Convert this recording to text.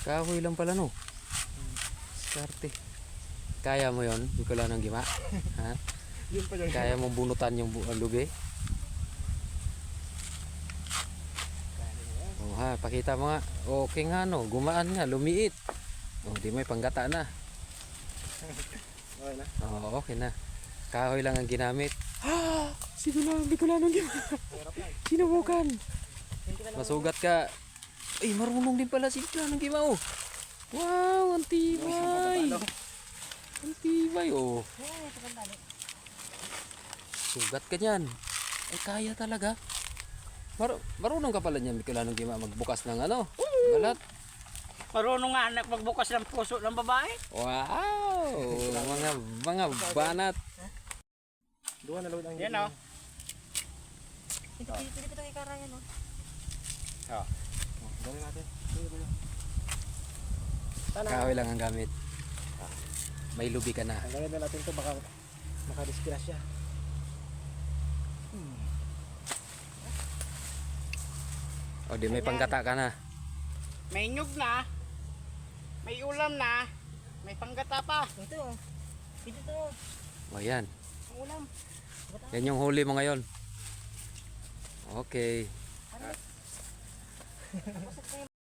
Kahoy lang pala no. Skarte. Kaya mo yon, Bikola ng Gima? Ha? Yun pa yun. Kaya mo bunutan yung lubi? Oh ha, pakita mo nga. Okay nga no, gumaan nga, lumiit. Oh, di may panggata na. Okay na. Oh, okay na. Kahoy lang ang ginamit. Ha! Bikola ng Gima. Sinubukan. Masugat ka. Ay, marunong din pala si Bikola ng Gima oh. Wow, ang tibay. Ang tibay oh. Sugat ka dyan. Ay, kaya talaga. Marunong ka pala niyan, Bikola ng Gima, magbukas ng ano? Balat. Marunong nga anak magbukas ng puso ng babae. Wow! Mga banat. Duwa na load ang Yan o. Pwede pa ito ikarayan o. Dali natin. Sige ba yun? Kahoy lang ang gamit. May lubi ka na. Tanggalin na natin ito, baka makadisgrasya. O di may panggata ka na. May nyug na. May ulam na. May panggata pa. Ito o. Ito to. O yan. Ang ulam. Yan yung huli mo ngayon. Okay.